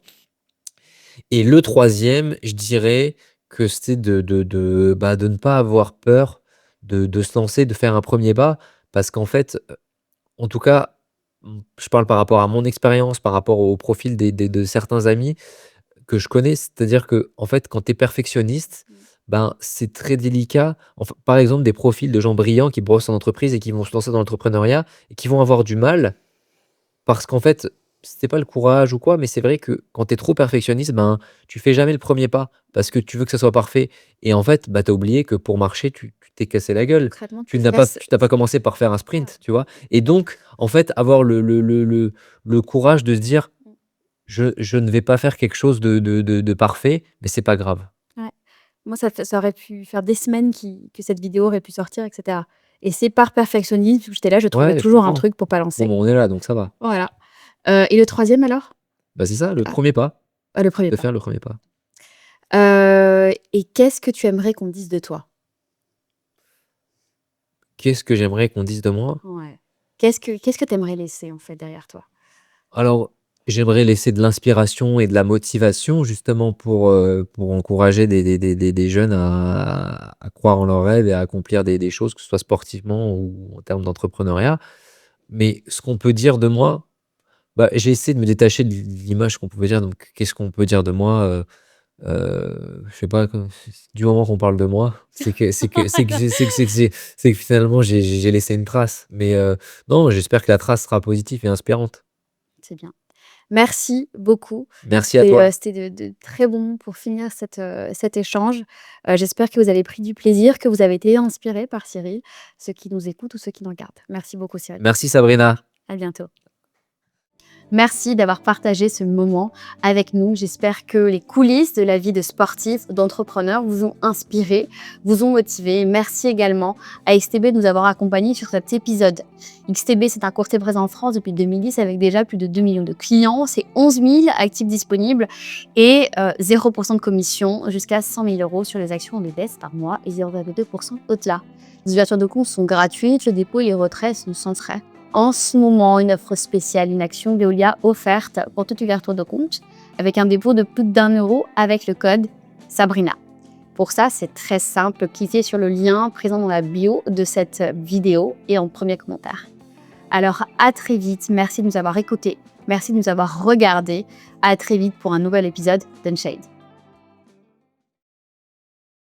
Et le troisième, je dirais que c'est de ne pas avoir peur de se lancer, de faire un premier pas. Parce qu'en fait, en tout cas, je parle par rapport à mon expérience, par rapport au profil de certains amis que je connais. C'est-à-dire que en fait, quand tu es perfectionniste, ben, c'est très délicat. Enfin, par exemple, des profils de gens brillants qui bossent en entreprise et qui vont se lancer dans l'entrepreneuriat et qui vont avoir du mal parce qu'en fait, c'était pas le courage ou quoi, mais c'est vrai que quand tu es trop perfectionniste, ben, tu fais jamais le premier pas parce que tu veux que ça soit parfait et en fait, bah, tu as oublié que pour marcher, tu t'es cassé la gueule. Concrètement, Tu tu n'as pas casses. tu n'as pas commencé par faire un Ouais. sprint, tu vois? Et donc en fait, avoir le courage de se dire: «Je ne vais pas faire quelque chose de parfait, mais c'est pas grave». Ouais. Moi, ça aurait pu faire des semaines que cette vidéo aurait pu sortir, et cetera. Et c'est par perfectionnisme que j'étais là, je trouvais Ouais, je toujours un comprends. truc pour pas Bon, lancer. bah, on est là, donc ça va. Voilà. Et le troisième alors? Bah, c'est ça, le Ah, premier pas, le premier de pas. faire le premier pas. Et qu'est-ce que tu aimerais qu'on dise de toi? Qu'est-ce que j'aimerais qu'on dise de moi? Ouais. Qu'est-ce que tu aimerais laisser, en fait, derrière toi? Alors, j'aimerais laisser de l'inspiration et de la motivation justement pour encourager des jeunes à croire en leurs rêves et à accomplir des choses, que ce soit sportivement ou en termes d'entrepreneuriat. Mais ce qu'on peut dire de moi, bah, j'ai essayé de me détacher de l'image qu'on pouvait dire. Donc, qu'est-ce qu'on peut dire de moi? Je sais pas, du moment qu'on parle de moi, c'est que finalement j'ai laissé une trace. Mais, non, j'espère que la trace sera positive et inspirante. C'est bien. Merci beaucoup. Merci à toi. C'était de très bon pour finir cet échange. J'espère que vous avez pris du plaisir, que vous avez été inspirés par Cyril, ceux qui nous écoutent ou ceux qui nous regardent. Merci beaucoup, Cyril. Merci Sabrina. À bientôt. Merci d'avoir partagé ce moment avec nous. J'espère que les coulisses de la vie de sportif, d'entrepreneur vous ont inspiré, vous ont motivé. Merci également à XTB de nous avoir accompagnés sur cet épisode. XTB, c'est un courtier présent en France depuis 2010 avec déjà plus de 2 millions de clients. C'est 11 000 actifs disponibles et 0% de commission jusqu'à 100 000 € sur les actions de baisse par mois et 0,2% au-delà. Les ouvertures de comptes sont gratuites, le dépôt et les retraits sont sans frais. En ce moment, une offre spéciale, une action Veolia offerte pour toute ouverture de compte avec un dépôt de plus d'1 € avec le code Sabrina. Pour ça, c'est très simple. Cliquez sur le lien présent dans la bio de cette vidéo et en premier commentaire. Alors, à très vite. Merci de nous avoir écoutés. Merci de nous avoir regardés. À très vite pour un nouvel épisode d'Unshade.